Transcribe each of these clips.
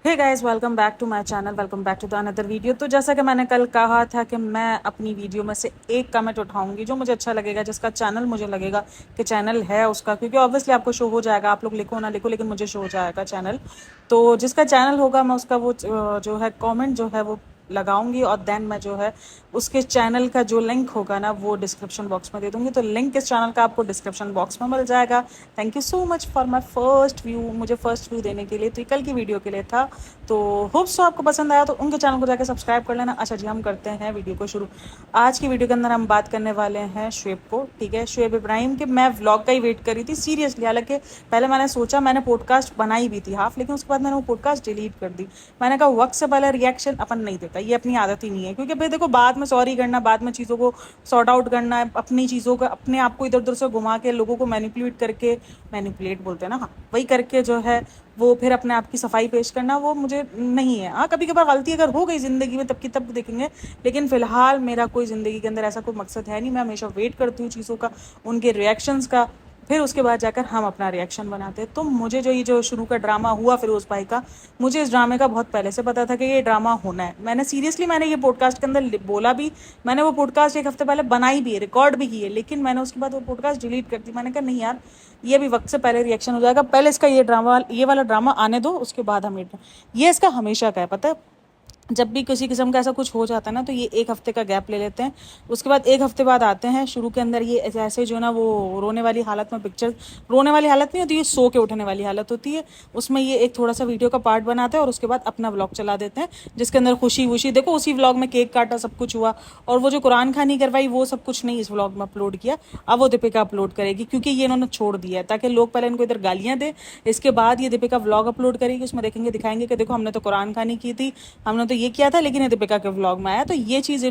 Hey guys, welcome back to my channel. Welcome back to the another video. तो जैसा कि मैंने कल कहा था कि मैं अपनी वीडियो में से एक कमेंट उठाऊंगी जो मुझे अच्छा लगेगा, जिसका चैनल मुझे लगेगा कि चैनल है उसका, क्योंकि ऑब्वियसली आपको शो हो जाएगा, आप लोग लिखो ना लिखो लेकिन मुझे शो हो जाएगा चैनल। तो जिसका चैनल होगा मैं उसका वो जो है कमेंट जो है वो लगाऊंगी, और देन मैं जो है उसके चैनल का जो लिंक होगा ना वो डिस्क्रिप्शन बॉक्स में दे दूंगी। तो लिंक इस चैनल का आपको डिस्क्रिप्शन बॉक्स में मिल जाएगा। Thank you so much for my first view, मुझे फर्स्ट व्यू देने के लिए। तो ये कल की वीडियो के लिए था। तो होप सो आपको पसंद आया, तो उनके चैनल को जाकर सब्सक्राइब कर लेना। अच्छा जी, हम करते हैं वीडियो को शुरू। आज की वीडियो के अंदर हम बात करने वाले हैं शुएब को, ठीक है, शुएब इब्राहिम के। मैं व्लॉग का ही वेट कर रही थी सीरियसली, हालांकि पहले मैंने सोचा, मैंने पॉडकास्ट बनाई भी थी हाफ, लेकिन उसके बाद मैंने वो पॉडकास्ट डिलीट कर दी। मैंने कहा वक्त से पहले रिएक्शन अपन नहीं देता, ये अपनी आदत ही नहीं है। क्योंकि भाई देखो, बाद में सॉरी करना, बाद में चीज़ों को सॉर्ट आउट करना, अपनी चीज़ों का अपने आप को इधर उधर से घुमा के लोगों को मैनिपुलेट करके, मैनिपुलेट बोलते हैं ना, हाँ वही करके जो है वो फिर अपने आप की सफाई पेश करना, वो मुझे नहीं है। हाँ, कभी कभार गलती अगर हो गई ज़िंदगी में तब की तब देखेंगे, लेकिन फिलहाल मेरा कोई ज़िंदगी के अंदर ऐसा कोई मकसद है नहीं। मैं हमेशा वेट करती हूँ चीज़ों का, उनके रिएक्शंस का, फिर उसके बाद जाकर हम अपना रिएक्शन बनाते हैं। तो मुझे जो ये जो शुरू का ड्रामा हुआ फिरोज भाई का, मुझे इस ड्रामे का बहुत पहले से पता था कि ये ड्रामा होना है। मैंने ये पॉडकास्ट के अंदर बोला भी, मैंने वो पॉडकास्ट एक हफ्ते पहले बनाई भी है, रिकॉर्ड भी की है, लेकिन मैंने उसके बाद वो पॉडकास्ट डिलीट कर दी। मैंने कहा नहीं यार, ये भी वक्त से पहले रिएक्शन हो जाएगा, पहले इसका ये वाला ड्रामा आने दो, उसके बाद हम ये इसका हमेशा का है, पता है। जब भी किसी किस्म का ऐसा कुछ हो जाता है ना, तो ये एक हफ्ते का गैप ले लेते हैं, उसके बाद एक हफ्ते बाद आते हैं। शुरू के अंदर ये ऐसे जो ना वो रोने वाली हालत में पिक्चर, रोने वाली हालत नहीं होती, ये सो के उठने वाली हालत होती है, उसमें ये एक थोड़ा सा वीडियो का पार्ट बनाते हैं और उसके बाद अपना व्लॉग चला देते हैं, जिसके अंदर खुशी वुशी देखो, उसी व्लॉग में केक काटा, सब कुछ हुआ। और वो जो कुरान खानी करवाई वो सब कुछ नहीं इस व्लॉग में अपलोड किया। अब वो दीपिका अपलोड करेगी, क्योंकि ये इन्होंने छोड़ दिया है ताकि लोग पहले इनको इधर गालियां दे, इसके बाद ये दीपिका व्लॉग अपलोड करेगी, उसमें देखेंगे, दिखाएंगे कि देखो हमने तो कुरान खानी की थी, हमने तो ये किया था, लेकिन दीपिका के व्लॉग में आया। तो ये चीज़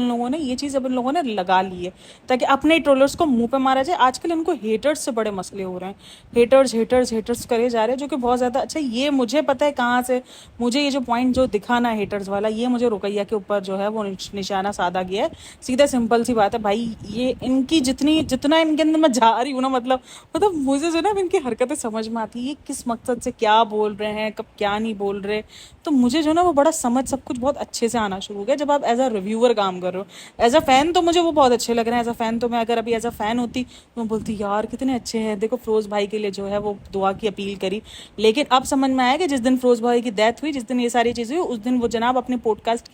अब इन लोगों ने लगा ली है ताकि अपने ट्रोलर्स को मुंह पे मारा जाए। आजकल इनको हेटर्स से बड़े मसले हो रहे हैं, हेटर्स हेटर्स हेटर्स करे जा रहे हैं, जो कि बहुत ज़्यादा अच्छा। ये मुझे पता है कहाँ से मुझे ये जो पॉइंट जो दिखाना हेटर्स वाला, ये मुझे रुकैया के ऊपर जो है वो निशाना साधा गया है। सीधा सिंपल सी बात है भाई, ये इनकी जितना इनके अंदर मैं जा रही हूँ ना, मतलब मुझे जो ना इनकी हरकतें समझ में आती है, ये किस मकसद से क्या बोल रहे हैं, कब क्या नहीं बोल रहे। तो मुझे जो ना वो बड़ा समझ सब कुछ बहुत अच्छे से आना शुरू हो गया जब आप एज अ रिव्यूअर काम कर रहे हो। एज अ फैन तो मुझे वो बहुत अच्छे लग रहे हैं, एज अ फैन तो मैं अगर अभी एज अ फैन होती तो मैं बोलती यार कितने अच्छे हैं, देखो फिरोज भाई के लिए जो है वो दुआ की अपील करी। लेकिन अब समझ में आया कि जिस दिन फिरोज भाई की डेथ हुई, जिस दिन ये सारी चीज़ें हुई, उस दिन वो जनाब अपने पॉडकास्ट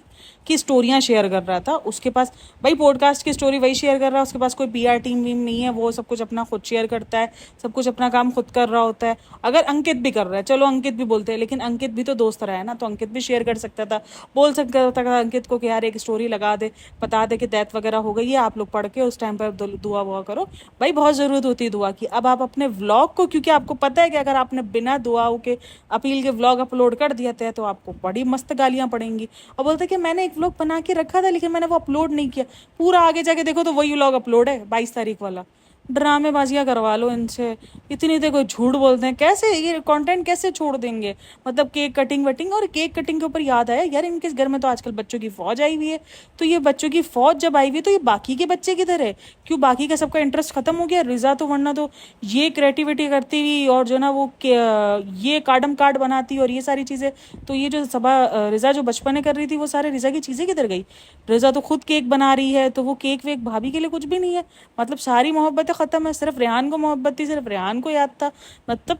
की स्टोरियां शेयर कर रहा था। उसके पास भाई पॉडकास्ट की स्टोरी वही शेयर कर रहा है, उसके पास कोई पीआर टीम वीम नहीं है, वो सब कुछ अपना खुद शेयर करता है, सब कुछ अपना काम खुद कर रहा होता है। अगर अंकित भी कर रहा है, चलो अंकित भी बोलते हैं, लेकिन अंकित भी तो दोस्त रहा है ना, तो अंकित भी शेयर कर सकता था, बोल सकता था अंकित को कि यार एक स्टोरी लगा दे, बता दे कि डेथ वगैरह हो गई है, आप लोग पढ़ के उस टाइम पर दुआ वुआ करो। भाई बहुत ज़रूरत होती है दुआ की। अब आप अपने व्लॉग को, क्योंकि आपको पता है कि अगर आपने बिना दुआओं के अपील के व्लॉग अपलोड कर दिया था तो आपको बड़ी मस्त गालियां पड़ेंगी। और बोलते कि मैंने एक व्लॉग बना के रखा था लेकिन मैंने वो अपलोड नहीं किया, पूरा आगे जाके देखो तो वही व्लॉग अपलोड है 22 तारीख वाला। ड्रामेबाजियां करवा लो इनसे, इतनी देखो झूठ बोलते हैं, कैसे ये कंटेंट कैसे छोड़ देंगे। मतलब केक कटिंग वटिंग, और केक कटिंग के ऊपर याद आया यार, इनके घर में तो आजकल बच्चों की फौज आई हुई है। तो ये बच्चों की फौज जब आई हुई है तो ये बाकी के बच्चे किधर है? क्यों बाकी का सबका इंटरेस्ट खत्म हो गया? रिजा तो वरना तो ये क्रिएटिविटी करती हुई और जो ना वो ये कार्डम कार्ड बनाती और ये सारी चीज़ें, तो ये जो सबा रिजा जो बचपन में कर रही थी वो सारे रिजा की चीज़ें किधर गई? रिजा तो खुद केक बना रही है, तो वो केक वेक भाभी के लिए कुछ भी नहीं है। मतलब सारी मोहब्बतें ख़त्म है, सिर्फ रेहान को मोहब्बत थी, सिर्फ रेहान को याद था। मतलब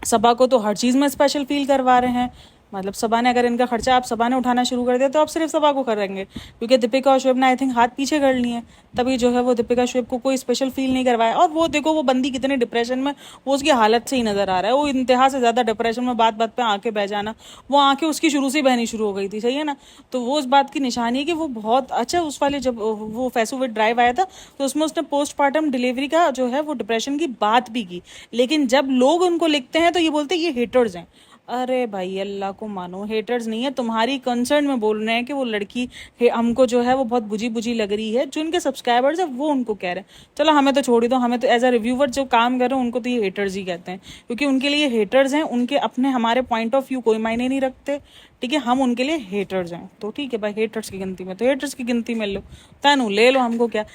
सबा को तो हर चीज़ में स्पेशल फील करवा रहे हैं। मतलब सबा ने, अगर इनका खर्चा आप सबा ने उठाना शुरू कर दिया तो आप सिर्फ सबा को करेंगे, क्योंकि दीपिका और शुएब ने आई थिंक हाथ पीछे कर लिए हैं, तभी जो है वो दीपिका शुएब को कोई स्पेशल फील नहीं करवाया। और वो देखो वो बंदी कितने डिप्रेशन में, वो उसकी हालत से ही नजर आ रहा है, वो इंतहा से ज़्यादा डिप्रेशन में, बात बात पे आंखें बह जाना, वो आंखें उसकी शुरू से बहनी शुरू हो गई थी, सही है ना। तो वो उस बात की निशानी है कि वो बहुत अच्छा, उस वाले जब वो फैसू विद ड्राइव आया था तो उसमें उसने पोस्टमार्टम डिलीवरी का जो है वो डिप्रेशन की बात भी की। लेकिन जब लोग उनको लिखते हैं तो ये बोलते हैं ये हेटर्स हैं। अरे भाई अल्लाह को मानो, हेटर्स नहीं है, तुम्हारी कंसर्न में बोल रहे हैं कि वो लड़की हमको जो है वो बहुत बुझी बुझी लग रही है, जो उनके सब्सक्राइबर्स है वो उनको कह रहे हैं। चलो हमें तो छोड़ ही दो, हमें तो एज अ रिव्यूवर जो काम कर रहे हैं उनको तो ये हेटर्स ही कहते हैं, क्योंकि उनके लिए हेटर्स हैं, उनके अपने हमारे पॉइंट ऑफ व्यू कोई मायने नहीं रखते, ठीक है, हम उनके लिए हेटर्स हैं। तो ठीक है भाई, हेटर्स की गिनती में तो हेटर्स की गिनती में लो, तनु ले लो, हमको क्या।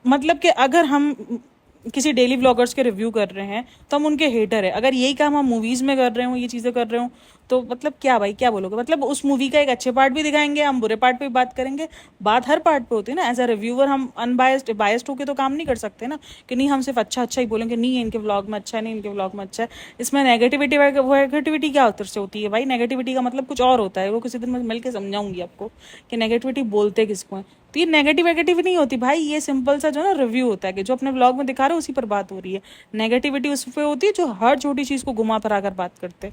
मतलब कि अगर हम किसी डेली व्लॉगर्स के रिव्यू कर रहे हैं तो हम उनके हेटर है। अगर यही काम हम मूवीज़ में कर रहे हो, ये चीज़ें कर रहे हो, तो मतलब क्या भाई, क्या बोलोगे? मतलब उस मूवी का एक अच्छे पार्ट भी दिखाएंगे, हम बुरे पार्ट पे भी बात करेंगे। बात हर पार्ट पे होती है ना, एज अ रिव्यूअर हम अनबायस्ड बायस्ड होके तो काम नहीं कर सकते ना, कि नहीं हम सिर्फ अच्छा अच्छा ही बोलेंगे, नहीं इनके व्लॉग में अच्छा है, नहीं इनके व्लॉग में अच्छा है। इसमें नेगेटिविटी नेगेटिविटी क्या उतर से होती है भाई? नेगेटिविटी का मतलब कुछ और होता है, वो किसी दिन मैं मिल के समझाऊंगी आपको कि नेगेटिविटी बोलते किसको है। तो ये नेगेटिव नहीं होती भाई, ये सिंपल सा जो ना रिव्यू होता है कि जो अपने व्लॉग में दिखा रहे हो उसी पर बात हो रही है। नेगेटिविटी उस पर होती है जो हर छोटी चीज़ को घुमा फिरा कर बात करते।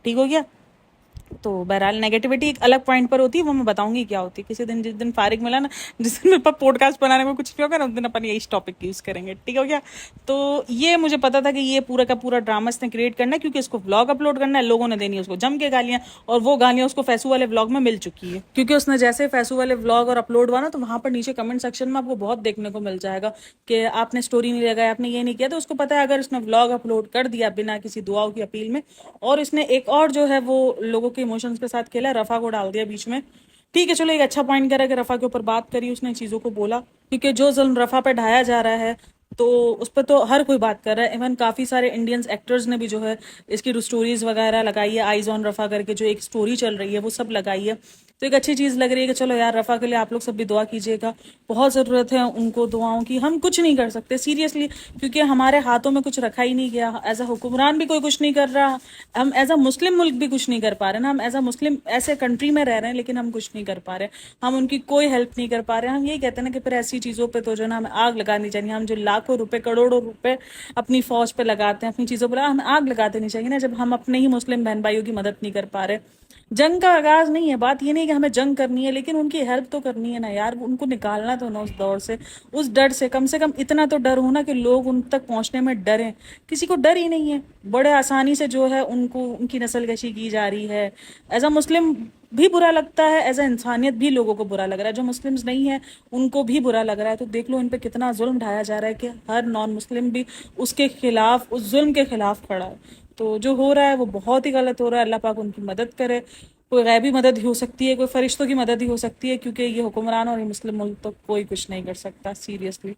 ठीक हो गया? तो बहरहाल नेगेटिविटी एक अलग पॉइंट पर होती है, वो मैं बताऊंगी क्या होती है किसी दिन, जिस दिन फारिग मिला ना, जिस दिन मेरे पास पॉडकास्ट बनाने में कुछ नहीं होगा ना, उस दिन अपन यही टॉपिक यूज करेंगे। ठीक हो गया? तो ये मुझे पता था कि ये पूरा का पूरा ड्रामा इसने क्रिएट करना है, क्योंकि इसको व्लॉग अपलोड करना है, लोगों ने देनी है उसको जम के गालियां, और वो गालियां उसको फैसू वाले व्लॉग में मिल चुकी है, क्योंकि उसने जैसे फैसू वाले व्लॉग और अपलोड हुआ ना, तो वहां पर नीचे कमेंट सेक्शन में आपको बहुत देखने को मिल जाएगा कि आपने स्टोरी नहीं लगाया, आपने ये नहीं किया। तो उसको पता है अगर उसने व्लॉग अपलोड कर दिया बिना किसी दुआओं की अपील में, और इसने एक और जो है वो लोगों के इमोशंस के साथ खेला, रफा को डाल दिया बीच में। ठीक है, चलो एक अच्छा पॉइंट करा कि रफा के ऊपर बात करी उसने, चीज़ों को बोला, क्योंकि जो जुल्म रफा पे ढाया जा रहा है तो उस पर तो हर कोई बात कर रहा है। इवन काफ़ी सारे इंडियंस एक्टर्स ने भी जो है इसकी स्टोरीज वगैरह लगाई है, आईज ऑन रफा करके जो एक स्टोरी चल रही है वो सब लगाई है। तो एक अच्छी चीज़ लग रही है कि चलो यार, रफा के लिए आप लोग सब भी दुआ कीजिएगा, बहुत ज़रूरत है उनको दुआओं की। हम कुछ नहीं कर सकते सीरियसली, क्योंकि हमारे हाथों में कुछ रखा ही नहीं गया। एज अ हुक्मरान भी कोई कुछ नहीं कर रहा, हम एज अ मुस्लिम मुल्क भी कुछ नहीं कर पा रहे ना, हम एज अ मुस्लिम ऐसे कंट्री में रह रहे हैं लेकिन हम कुछ नहीं कर पा रहे, हम उनकी कोई हेल्प नहीं कर पा रहे। हम यही कहते हैं ना कि फिर ऐसी चीज़ों पे तो जो ना हमें आग लगानी चाहिए। हम जो लाखों रुपए करोड़ों रुपए अपनी फौज पे लगाते हैं, अपनी चीज़ों पर, हमें आग लगा देनी चाहिए ना, जब हम अपने ही मुस्लिम बहन भाइयों की मदद नहीं कर पा रहे। जंग का आगाज नहीं है, बात ये नहीं कि हमें जंग करनी है, लेकिन उनकी हेल्प तो करनी है ना यार, उनको निकालना तो ना उस दौर से उस डर से कम इतना तो डर हो ना कि लोग उन तक पहुंचने में डरें। किसी को डर ही नहीं है, बड़े आसानी से जो है उनको उनकी नस्लकशी की जा रही है। एज अ मुस्लिम भी बुरा लगता है, एज अ इंसानियत भी लोगों को बुरा लग रहा है, जो मुस्लिम्स नहीं है उनको भी बुरा लग रहा है। तो देख लो इन पे कितना जुल्म ढाया जा रहा है कि हर नॉन मुस्लिम भी उसके खिलाफ, उस जुल्म के खिलाफ खड़ा है। तो जो हो रहा है वो बहुत ही गलत हो रहा है। अल्लाह पाक उनकी मदद करे। कोई गैबी मदद ही हो सकती है, कोई फरिश्तों की मदद ही हो सकती है, क्योंकि ये हुक्मरान और ये मुस्लिम मुल्क तो कोई कुछ नहीं कर सकता सीरियसली।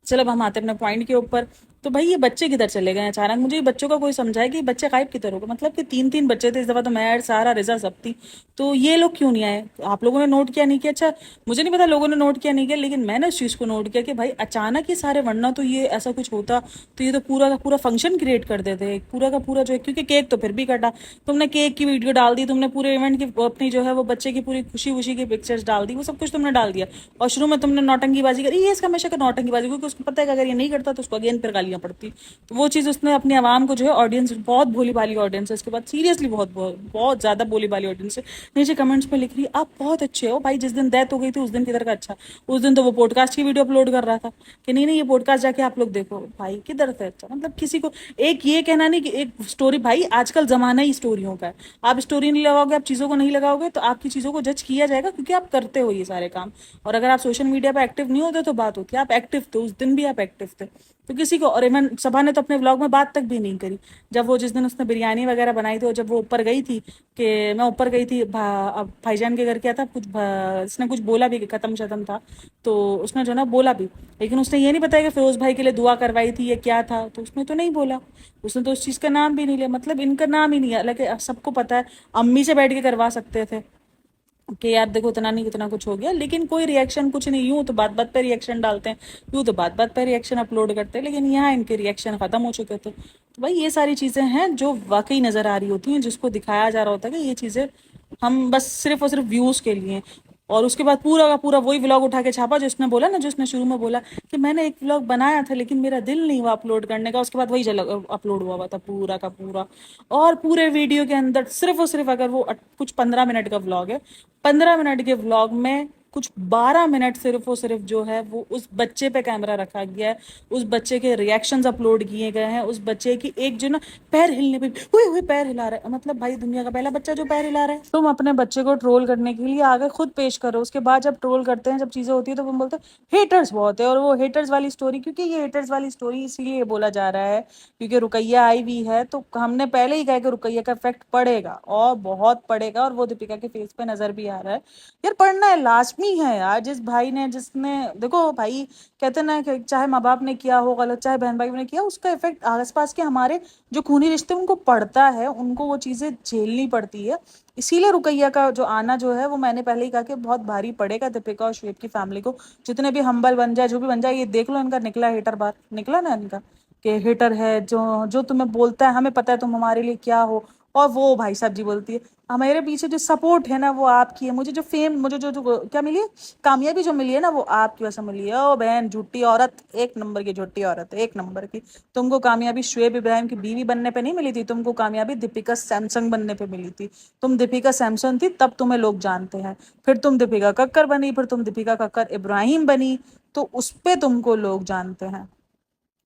चलो अब हम आते हैं अपने पॉइंट के ऊपर। तो भाई ये बच्चे किधर चले गए अचानक? मुझे ये बच्चों का कोई समझाए कि ये बच्चे गायब किधर हो गए? मतलब कि तीन तीन बच्चे थे इस दफा, तो मैं सारा रिजा सब थी, तो ये लोग क्यों नहीं आए? आप लोगों ने नोट किया नहीं किया? अच्छा, मुझे नहीं पता लोगों ने नोट किया नहीं किया, लेकिन मैंने इस चीज को नोट किया कि भाई अचानक ही सारे, वरना तो ये ऐसा कुछ होता तो ये तो पूरा का पूरा फंक्शन क्रिएट कर देते, पूरा का पूरा जो है, क्योंकि केक तो फिर भी कटा, तुमने केक की वीडियो डाल दी, तुमने पूरे इवेंट की अपनी जो है वो बच्चे की पूरी खुशी खुशी की पिक्चर्स डाल दी, वो सब कुछ तुमने डाल दिया, और शुरू में तुमने नौटंकीबाजी करी। ये इसका हमेशा का नौटंकीबाजी, क्योंकि उसको पता है कि अगर ये नहीं करता तो उसको अगेन फिर गालियां पड़ती। तो वो चीज़ उसने अपनी आवाम को जो है, ऑडियंस बहुत भोली भाली ऑडियंस है इसके बाद, सीरियसली बहुत बहुत बहुत ज़्यादा भोली भाली ऑडियंस है, नीचे कमेंट्स में लिख रही है आप बहुत अच्छे हो भाई, जिस दिन डेथ हो गई थी उस दिन किधर का अच्छा, उस दिन तो वो पॉडकास्ट की वीडियो अपलोड कर रहा था कि नहीं नहीं ये पॉडकास्ट जाके आप लोग देखो। भाई किधर थे अच्छा? मतलब किसी को एक ये कहना नहीं कि एक स्टोरी, भाई आजकल जमाना ही स्टोरियों का है, आप स्टोरी नहीं लगाओगे, आप चीज़ों को नहीं लगाओगे तो आपकी चीज़ों को जज किया जाएगा, क्योंकि आप करते हो ये सारे काम। और अगर आप सोशल मीडिया पर एक्टिव नहीं होते तो बात होती है, आप एक्टिव थे उस दिन भी, आप एक्टिव थे, तो किसी को। और इवन सभा ने तो अपने व्लॉग में बात तक भी नहीं करी, जब वो जिस दिन उसने बिरयानी वगैरह बनाई थी और जब वो ऊपर गई थी, कि मैं ऊपर गई थी अब भाईजान के घर क्या था कुछ, इसने कुछ बोला भी कि खत्म शतम था, तो उसने जो ना बोला भी, लेकिन उसने ये नहीं बताया कि फिरोज भाई के लिए दुआ करवाई थी, ये क्या था, तो उसने तो नहीं बोला, उसने तो उस चीज़ का नाम भी नहीं लिया। मतलब इनका नाम ही नहीं है, हालांकि सबको पता है अम्मी से बैठ के करवा सकते थे कि यार देखो इतना नहीं कितना कुछ हो गया, लेकिन कोई रिएक्शन कुछ नहीं, यूं तो बात बात पे रिएक्शन डालते हैं, यूं तो बात बात पे रिएक्शन अपलोड करते हैं, लेकिन यहाँ इनके रिएक्शन खत्म हो चुके थे। तो भाई ये सारी चीजें हैं जो वाकई नजर आ रही होती हैं, जिसको दिखाया जा रहा होता है कि ये चीजें हम बस सिर्फ और सिर्फ व्यूज के लिए। और उसके बाद पूरा का पूरा वही व्लॉग उठा के छापा जो उसने बोला ना, जो उसने शुरू में बोला कि मैंने एक व्लॉग बनाया था लेकिन मेरा दिल नहीं हुआ अपलोड करने का, उसके बाद वही अपलोड हुआ था पूरा का पूरा। और पूरे वीडियो के अंदर सिर्फ और सिर्फ, अगर वो कुछ 15 मिनट का व्लॉग है, 15 मिनट के व्लॉग में कुछ 12 मिनट सिर्फ और सिर्फ जो है वो उस बच्चे पे कैमरा रखा गया है, उस बच्चे के रिएक्शंस अपलोड किए गए हैं, उस बच्चे की एक जो ना पैर हिलने पे हुए हुए पैर हिला रहा है, मतलब भाई दुनिया का पहला बच्चा जो पैर हिला रहा है। तुम अपने बच्चे को ट्रोल करने के लिए आगे खुद पेश करो, उसके बाद जब ट्रोल करते हैं, जब चीजें होती है तो तुम बोलते हैं हेटर्स बहुत है, और वो हेटर्स वाली स्टोरी, क्योंकि ये हेटर्स वाली स्टोरी इसलिए बोला जा रहा है क्योंकि रुकैया आई हुई है, तो हमने पहले ही कहा कि रुकैया का इफेक्ट पड़ेगा और बहुत पड़ेगा, और वो दीपिका के फेस पे नजर भी आ रहा है। यार पढ़ना है लास्ट आदमी है यार, जिस भाई ने, जिसने, देखो भाई कहते ना कि चाहे माँ बाप ने किया हो गलत, चाहे बहन भाई ने किया, उसका इफेक्ट आसपास के हमारे जो खूनी रिश्ते उनको पड़ता है, उनको वो चीजें झेलनी पड़ती है। इसीलिए रुकैया का जो आना जो है वो मैंने पहले ही कहा कि बहुत भारी पड़ेगा दीपिका और श्वेत की फैमिली को। जितने भी हम्बल बन जाए, जो भी बन जाए, ये देख लो इनका निकला हेटर बार, निकला ना इनका कि हेटर है जो जो तुम्हें बोलता है, हमें पता है तुम हमारे लिए क्या हो। और वो भाई साहब जी बोलती है हमारे पीछे जो सपोर्ट है ना वो आपकी है, मुझे जो फेम, मुझे जो क्या मिली है, कामयाबी जो मिली है ना वो आपकी वजह से मिली है। ओ बहन झूठी औरत, एक नंबर की झूठी औरत, एक नंबर की। तुमको कामयाबी शुएब इब्राहिम की बीवी बनने पे नहीं मिली थी, तुमको कामयाबी दीपिका सैमसंग बनने पे मिली थी। तुम दीपिका सैमसंग थी तब तुम्हें लोग जानते हैं, फिर तुम दीपिका कक्कर बनी, फिर तुम दीपिका कक्कर इब्राहिम बनी, तो उस पे तुमको लोग जानते हैं।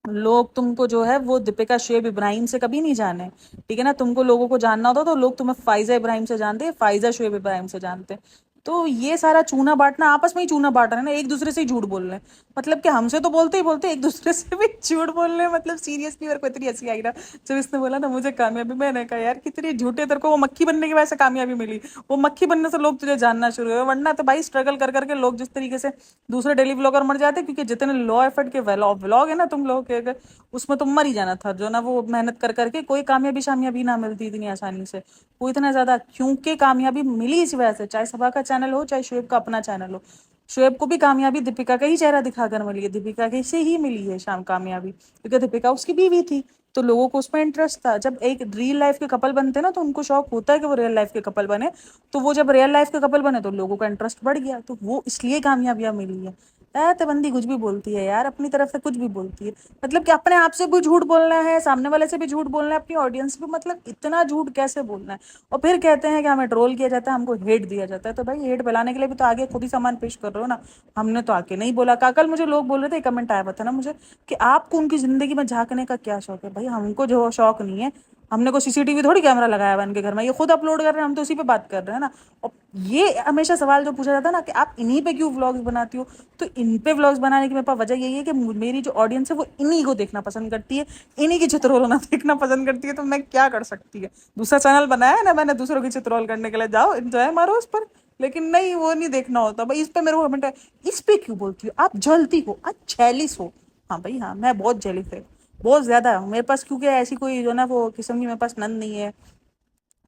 लोग तुमको जो है वो दीपिका शुएब इब्राहिम से कभी नहीं जाने, ठीक है ना। तुमको लोगों को जानना होता तो लोग तुम्हें फाइजा इब्राहिम से जानते हैं, फाइजा शुएब इब्राहिम से जानते हैं। तो ये सारा चूना बांटना, आपस में ही चूना बांट रहे हैं ना, एक दूसरे से ही झूठ बोल रहे हैं। मतलब कि हमसे तो बोलते ही बोलते एक दूसरे से भी झूठ बोल रहे हैं। मतलब सीरियसली मेरे को इतनी हंसी आई ना जब इसने बोला ना मुझे कामयाबी, मैंने कहा यार कितनी झूठे, तेरे को वो मक्खी बनने की वजह से कामयाबी मिली, वो मक्खी बनने से लोग तुझे जानना शुरू हुए, वरना तो भाई स्ट्रगल कर करके लोग जिस तरीके से दूसरे डेली व्लॉगर मर जाते हैं, क्योंकि जितने लो एफर्ट के व्लॉग है ना तुम लोग के, अगर उसमें तुम मर ही जाना था जो ना, वो मेहनत कर करके कोई कामयाबी शामयाबी ना मिलती इतनी आसानी से, वो इतना ज्यादा, क्योंकि कामयाबी मिली इस वजह से, चाहे सभा का चैनल हो चाहे शुएब का अपना चैनल हो। शुएब को भी कामयाबी दीपिका का ही चेहरा दिखाकर मिली है, दीपिका के से ही मिली है शाम कामयाबी, क्योंकि दीपिका उसकी बीवी थी तो लोगों को उसमें इंटरेस्ट था। जब एक रियल लाइफ के कपल बनते हैं ना तो उनको शौक होता है कि वो रियल लाइफ के कपल बने, तो वो जब रियल लाइफ के कपल बने तो लोगों का इंटरेस्ट बढ़ गया, तो वो इसलिए कामयाबियां मिली है। बंदी कुछ भी बोलती है यार, अपनी तरफ से कुछ भी बोलती है, मतलब कि अपने आप से भी झूठ बोलना है, सामने वाले से भी झूठ बोलना है, अपनी ऑडियंस भी, मतलब इतना झूठ कैसे बोलना है। और फिर कहते हैं कि हमें ट्रोल किया जाता है, हमको हेट दिया जाता है, तो भाई हेट फैलाने के लिए भी तो आगे खुद ही सामान पेश कर रहे हो ना। हमने तो आके नहीं बोला। कल मुझे लोग बोल रहे थे, कमेंट आया था ना मुझे कि आपको उनकी जिंदगी में झांकने का क्या शौक है। भाई हमको जो शौक नहीं है, हमने को सीसीटीवी थोड़ी कैमरा लगाया हुआ इनके घर में, ये खुद अपलोड कर रहे हैं, हम तो उसी पे बात कर रहे हैं ना। और ये हमेशा सवाल जो पूछा जाता है ना कि आप इन्हीं पे क्यों व्लॉग्स बनाती हो, तो इन पे व्लॉग्स बनाने की मेरे पास वजह यही है कि मेरी जो ऑडियंस है वो इन्हीं को देखना पसंद करती है, इन्हीं की चित्रोल होना देखना पसंद करती है, तो मैं क्या कर सकती है। दूसरा चैनल बनाया है ना मैंने दूसरों की चित्रोल करने के लिए, जाओ एंजॉय मारो उस पर, लेकिन नहीं, वो नहीं देखना होता भाई। इस पे मेरे को कमेंट है, इस पे क्यों बोलती हो, आप जलती हो, आप जेलिस हो। हाँ भाई हाँ, मैं बहुत जेलिस है, बहुत ज्यादा हूँ मेरे पास, क्योंकि ऐसी कोई जो ना वो किस्म की मेरे पास नंद नहीं है,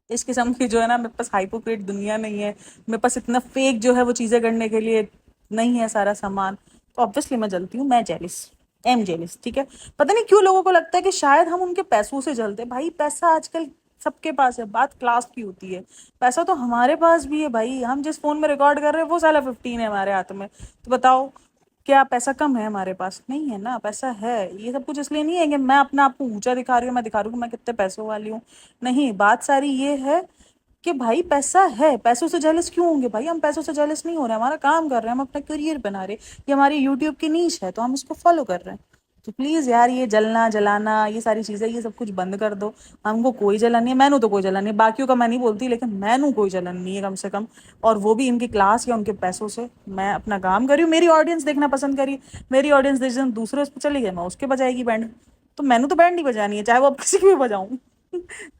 इस किस्म की जो है ना मेरे पास हाइपोक्रेट दुनिया नहीं है, मेरे पास इतना फेक जो है वो चीजें करने के लिए नहीं है सारा सामान, तो ऑब्वियसली मैं जलती हूँ, मैं जेलिस, एम जेलिस, ठीक है। पता नहीं क्यों लोगों को लगता है कि शायद हम उनके पैसों से जलते हैं। भाई पैसा आजकल सबके पास है, बात क्लास की होती है। पैसा तो हमारे पास भी है भाई, हम जिस फोन में रिकॉर्ड कर रहे हैं वो साला 15 है हमारे हाथ में, तो बताओ क्या पैसा कम है हमारे पास? नहीं है ना, पैसा है। ये सब कुछ इसलिए नहीं है कि मैं अपना आपको ऊंचा दिखा रही हूँ, मैं दिखा रही हूँ कि मैं कितने पैसों वाली हूँ, नहीं, बात सारी ये है कि भाई पैसा है, पैसों से जेलस क्यों होंगे भाई? हम पैसों से जेलस नहीं हो रहे, हमारा काम कर रहे हैं, हम अपना करियर बना रहे हैं, ये हमारी यूट्यूब की नीश है तो हम इसको फॉलो कर रहे हैं। तो प्लीज यार ये जलना जलाना ये सारी चीजें ये सब कुछ बंद कर दो। हमको कोई जलन नहीं है, मैनू तो कोई जलन नहीं है, बाकियों का मैं नहीं बोलती, लेकिन मैनू कोई जलन नहीं है कम से कम, और वो भी इनकी क्लास या उनके पैसों से। मैं अपना काम कर रही हूँ, मेरी ऑडियंस देखना पसंद करी, मेरी ऑडियंस दूसरे उस पर चली गई, मैं उसके बजाएगी बैंड, तो मैनू तो बैंड नहीं बजानी है, चाहे वो अब किसी की भी बजाऊं।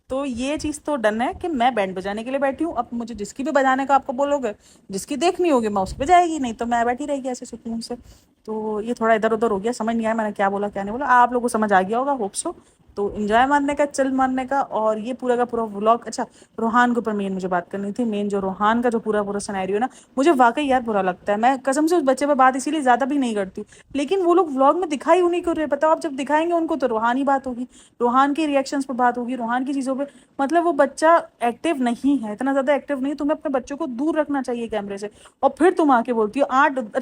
तो ये चीज तो डन है कि मैं बैंड बजाने के लिए बैठी हूँ। अब मुझे जिसकी भी बजाने का आपको बोलोगे, जिसकी देखनी होगी मैं उसकी बजाएगी, नहीं तो मैं बैठी रहेगी ऐसे सुकून से। तो ये थोड़ा इधर उधर हो गया, समझ नहीं आया मैंने क्या बोला क्या नहीं बोला, आप लोगों को समझ आ गया होगा, होप सो। तो एंजॉय मारने का, चिल मारने का, और ये पूरा का पूरा व्लॉग। अच्छा, रोहान के ऊपर मेन मुझे बात करनी थी, मेन जो रोहान का जो पूरा पूरा सिनेरियो ना, मुझे वाकई यार बुरा लगता है। मैं कसम से उस बच्चे पे बात इसीलिए ज्यादा भी नहीं करती, लेकिन वो लोग व्लॉग में दिखाई उन्हीं को रहे, बताओ आप जब दिखाएंगे उनको तो रोहान ही बात होगी, रोहान के रिएक्शंस पर बात होगी, रोहान की चीजों पे। मतलब वो बच्चा एक्टिव नहीं है, इतना ज्यादा एक्टिव नहीं, तुम्हें अपने बच्चों को दूर रखना चाहिए कैमरे से। और फिर तुम आके बोलती हो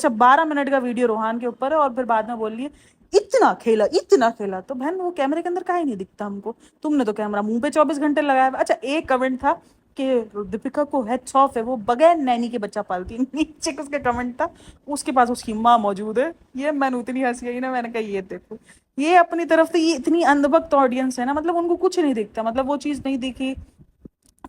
12 मिनट का वीडियो रोहान के ऊपर है, और फिर बाद में बोल रही है इतना खेला इतना खेला, तो बहन वो कैमरे के अंदर काहे नहीं दिखता हमको? तुमने तो कैमरा मुंह पे 24 घंटे लगाया हुआ। अच्छा, एक कमेंट था कि दीपिका को हेड्स ऑफ है, वो बगैर नैनी के बच्चा पालती है। नीचे उसका कमेंट था, उसके पास उसकी माँ मौजूद है। ये मैंने उतनी हंसी आई ना, मैंने कहा ये देखो, ये अपनी तरफ से ये इतनी अंधभक्त ऑडियंस है ना, मतलब उनको कुछ नहीं दिखता, मतलब वो चीज नहीं दिखी।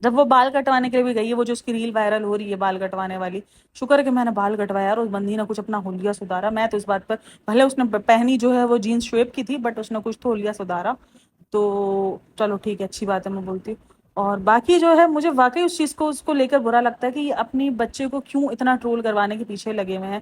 जब वो बाल कटवाने के लिए भी गई है, वो जो उसकी रील वायरल हो रही है बाल कटवाने वाली, शुक्र है कि मैंने बाल कटवाया यार, उस बंदी ने कुछ अपना हुलिया सुधारा। मैं तो इस बात पर, भले उसने पहनी जो है वो जीन्स शेप की थी, बट उसने कुछ तो हुलिया सुधारा, तो चलो ठीक है, अच्छी बात है, मैं बोलती हूँ। और बाकी जो है मुझे वाकई उस चीज़ को उसको लेकर बुरा लगता है कि ये अपनी बच्चे को क्यों इतना ट्रोल करवाने के पीछे लगे हुए हैं।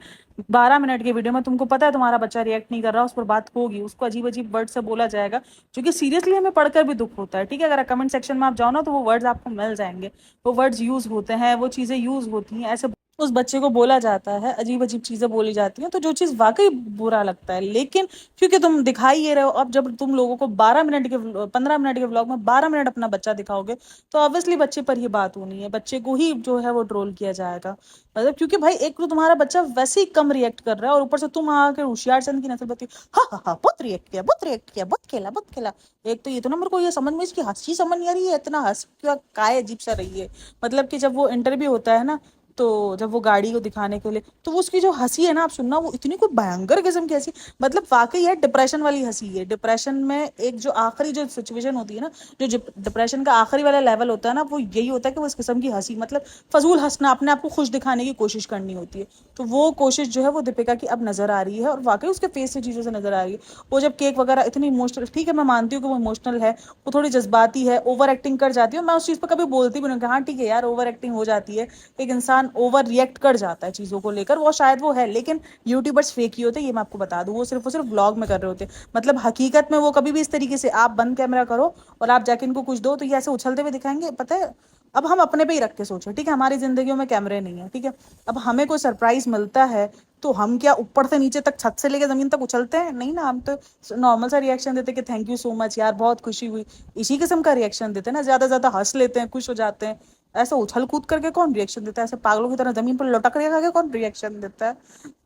12 मिनट की वीडियो में तुमको पता है तुम्हारा बच्चा रिएक्ट नहीं कर रहा, उस पर बात होगी, उसको अजीब अजीब वर्ड से बोला जाएगा, जो कि सीरियसली हमें पढ़कर भी दुख होता है। ठीक है, अगर कमेंट सेक्शन में आप जाओ ना तो वो वर्ड्स आपको मिल जाएंगे, वो वर्ड्स यूज होते हैं, वो चीज़ें यूज होती हैं, ऐसे उस बच्चे को बोला जाता है, अजीब अजीब चीजें बोली जाती हैं, तो जो चीज वाकई बुरा लगता है। लेकिन क्योंकि तुम दिखाई ये रहे हो, अब जब तुम लोगों को 12 मिनट के 15 मिनट के व्लॉग में 12 मिनट अपना बच्चा दिखाओगे तो ऑब्वियसली बच्चे पर ही बात होनी है, बच्चे को ही जो है वो ट्रोल किया जाएगा। मतलब क्योंकि भाई एक तो तुम्हारा बच्चा वैसे ही कम रिएक्ट कर रहा है और ऊपर से तुम आके होशियार चंद की नस्ल बती, हाँ हाँ हाँ बहुत रिएक्ट किया, बहुत रिएक्ट किया, बहुत खेला, बहुत खेला। एक तो ये तो ना मेरे को ये समझ में इसकी हंसी समझ नहीं आ रही है, इतना हंस क्यों काय अजीब सा रही है। मतलब कि जब वो इंटरव्यू होता है ना, तो जब वो गाड़ी को दिखाने के लिए, तो वो उसकी जो हंसी है ना, आप सुनना, वो इतनी कोई भयंकर किस्म की हंसी, मतलब वाकई है डिप्रेशन वाली हंसी है। डिप्रेशन में एक जो आखिरी जो सिचुएशन होती है ना, जो डिप्रेशन का आखिरी वाला लेवल होता है ना, वो यही होता है कि वो इस किस्म की हंसी, मतलब फजूल हंसना, अपने आप को खुश दिखाने की कोशिश करनी होती है। तो वो कोशिश जो है वो दीपिका की अब नजर आ रही है और वाकई उसके फेस से चीज़ों से नजर आ रही है। वो जब केक वगैरह इतनी इमोशनल, ठीक है मैं मानती हूँ कि वो इमोशनल है, वो थोड़ी जज्बाती है, ओवर एक्टिंग कर जाती है, मैं उस चीज़ पर कभी बोलती भी नहीं कि हाँ ठीक है यार ओवर एक्टिंग हो जाती है, एक इंसान ओवर रिएक्ट कर जाता है चीज़ों को लेकर, वो शायद वो है। लेकिन यूट्यूबर्स फेक ही होते हैं, ये मैं आपको बता दूं, वो सिर्फ व्लॉग में कर रहे होते हैं। मतलब हकीकत में वो कभी भी इस तरीके से आप बंद कैमरा करो और आप जाके इनको कुछ दो तो ये ऐसे उछलते हुए दिखाएंगे, पता है। अब हम अपने पे ही रख के सोचो, ठीक है, हमारी जिंदगियों में कैमरे नहीं है, ठीक है, अब हमें कोई सरप्राइज मिलता है तो हम क्या ऊपर से नीचे तक, छत से लेकर जमीन तक उछलते हैं? नहीं ना, हम तो नॉर्मल सा रिएक्शन देते कि थैंक यू सो मच यार, बहुत खुशी हुई, इसी किस्म का रिएक्शन देते हैं ना। ज्यादा ज्यादा हंस लेते हैं, खुश हो जाते हैं। ऐसा उछल कूद करके कौन रिएक्शन देता है? ऐसे पागलों की तरह जमीन पर लटक रहा है कौन रिएक्शन देता है?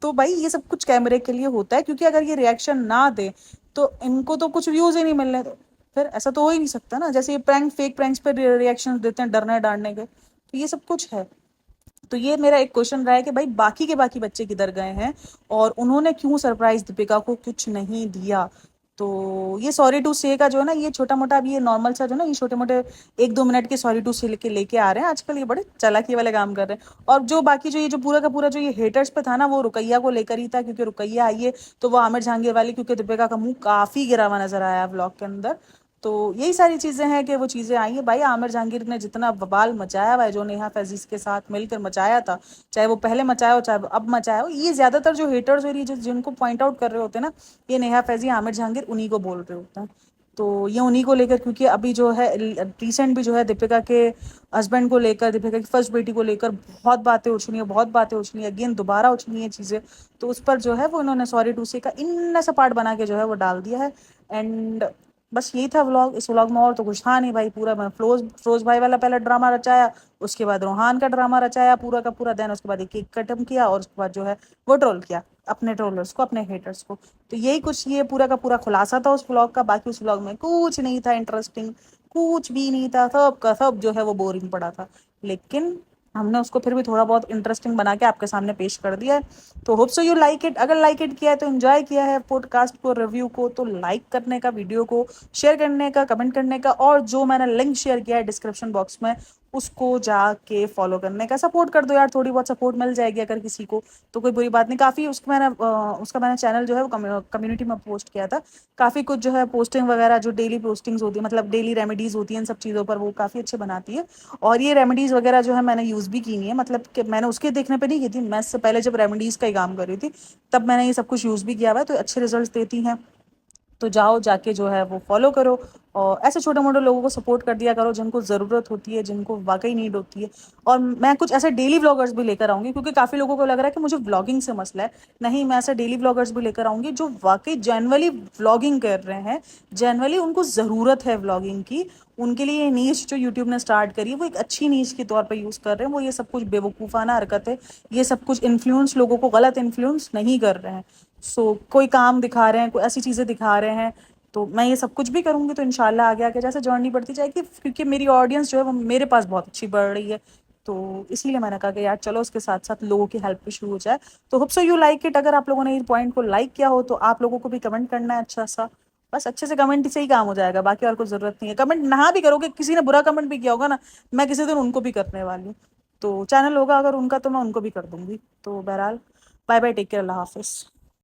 तो भाई ये सब कुछ कैमरे के लिए होता है, क्योंकि अगर ये रिएक्शन ना दे तो इनको तो कुछ व्यूज ही नहीं मिलने, तो फिर ऐसा तो हो ही नहीं सकता ना। जैसे ये फेक प्रैंक्स पे रिएक्शन देते हैं डरने डांटने के, तो ये सब कुछ है। तो ये मेरा एक क्वेश्चन रहा है कि भाई बाकी के बाकी बच्चे किधर गए हैं और उन्होंने क्यों सरप्राइज दीपिका को कुछ नहीं दिया। तो ये सॉरी टू से का जो है ना, ये छोटा मोटा, अभी ये नॉर्मल सा जो ना, ये छोटे मोटे 1-2 मिनट के सॉरी टू से लेके आ रहे हैं आजकल, ये बड़े चालाकी वाले काम कर रहे हैं। और जो बाकी जो ये जो पूरा का पूरा जो ये हेटर्स पे था ना, वो रुकैया को लेकर ही था, क्योंकि रुकैया आई है तो वो आमिर जहांगीर वाली, क्योंकि दीपिका का मुंह काफी गिरा हुआ नजर आया व्लॉग के अंदर। तो यही सारी चीजें हैं कि वो चीजें आई हैं। भाई आमिर जहांगीर ने जितना बवाल मचाया हुआ है, जो नेहा फैजीज के साथ मिलकर मचाया था, चाहे वो पहले मचाया हो चाहे अब मचाया हो, ये ज्यादातर जो हेटर्स और ये जिनको पॉइंट आउट कर रहे होते हैं ना, ये नेहा फैजी आमिर जहांगीर उन्हीं को बोल रहे होते हैं। तो ये उन्हीं को लेकर, क्योंकि अभी जो है रिसेंट भी जो है दीपिका के हस्बैंड को लेकर, दीपिका की फर्स्ट बेटी को लेकर बहुत बातें उछली है, बहुत बातें उछली है, अगेन दोबारा उछली है चीजें। तो उस पर जो है वो इन्होंने सॉरी टू से का इन सा पार्ट बना के जो है वो डाल दिया है। एंड बस यही था व्लॉग, इस व्लॉग में और तो कुछ था नहीं भाई। पूरा मैं फिरोज भाई वाला पहले ड्रामा रचाया, उसके बाद रोहान का ड्रामा रचाया पूरा का पूरा, देन उसके बाद एक केक खत्म किया और उसके बाद जो है वो ट्रोल किया अपने ट्रोलर्स को, अपने हेटर्स को। तो यही कुछ ये पूरा का पूरा खुलासा था उस व्लॉग का। बाकी उस व्लॉग में कुछ नहीं था इंटरेस्टिंग, कुछ भी नहीं था, सब का सब जो है वो बोरिंग पड़ा था। लेकिन हमने उसको फिर भी थोड़ा बहुत इंटरेस्टिंग बना के आपके सामने पेश कर दिया है। तो hope so you like it. अगर लाइक इट किया है तो एंजॉय किया है पॉडकास्ट को, रिव्यू को, तो लाइक करने का, वीडियो को शेयर करने का, कमेंट करने का, और जो मैंने लिंक शेयर किया है डिस्क्रिप्शन बॉक्स में उसको जाके फॉलो करने का। सपोर्ट कर दो यार, थोड़ी बहुत सपोर्ट मिल जाएगी अगर किसी को, तो कोई बुरी बात नहीं। काफ़ी उसका मैंने चैनल जो है वो कम्युनिटी में पोस्ट किया था। काफ़ी कुछ जो है पोस्टिंग वगैरह, जो डेली पोस्टिंग्स होती है, मतलब डेली रेमेडीज़ होती हैं इन सब चीज़ों पर, वो काफ़ी अच्छे बनाती है। और ये रेमेडीज़ वगैरह जो है मैंने यूज़ भी की नहीं है, मतलब कि मैंने उसके देखने पर नहीं की थी, मैं इससे पहले जब रेमेडीज़ का ही काम कर रही थी तब मैंने ये सब कुछ यूज़ भी किया हुआ है, तो अच्छे रिजल्ट देती हैं। तो जाओ जाके जो है वो फॉलो करो और ऐसे छोटे मोटे लोगों को सपोर्ट कर दिया करो जिनको ज़रूरत होती है, जिनको वाकई नीड होती है। और मैं कुछ ऐसे डेली व्लॉगर्स भी लेकर आऊँगी, क्योंकि काफ़ी लोगों को लग रहा है कि मुझे व्लॉगिंग से मसला है। नहीं, मैं ऐसे डेली व्लॉगर्स भी लेकर आऊँगी जो वाकई जेन्युइनली व्लॉगिंग कर रहे हैं, जेन्युइनली उनको ज़रूरत है व्लॉगिंग की। उनके लिए ये नीश जो यूट्यूब ने स्टार्ट करी है वो एक अच्छी नीश के तौर पर यूज़ कर रहे हैं। वो ये सब कुछ बेवकूफ़ाना हरकत है, ये सब कुछ इन्फ्लुएंस, लोगों को गलत इन्फ्लुएंस नहीं कर रहे हैं। कोई काम दिखा रहे हैं, कोई ऐसी चीज़ें दिखा रहे हैं, तो मैं ये सब कुछ भी करूँगी तो इंशाल्लाह आगे आगे जैसे जर्नी बढ़ती जाएगी, क्योंकि मेरी ऑडियंस जो है वो मेरे पास बहुत अच्छी बढ़ रही है। तो इसीलिए मैंने कहा कि यार चलो उसके साथ साथ लोगों की हेल्प भी शुरू हो जाए। तो hope so you like it. अगर आप लोगों ने इस पॉइंट को लाइक किया हो तो आप लोगों को भी कमेंट करना है अच्छा सा, बस अच्छे से कमेंट से ही काम हो जाएगा, बाकी और कुछ ज़रूरत नहीं है। कमेंट ना भी करोगे, किसी ने बुरा कमेंट भी किया होगा ना, मैं किसी दिन उनको भी करने वाली हूँ। तो चैनल होगा अगर उनका तो मैं उनको भी कर दूंगी। तो बहरहाल बाय बाय, टेक केयर, अल्लाह हाफिज़।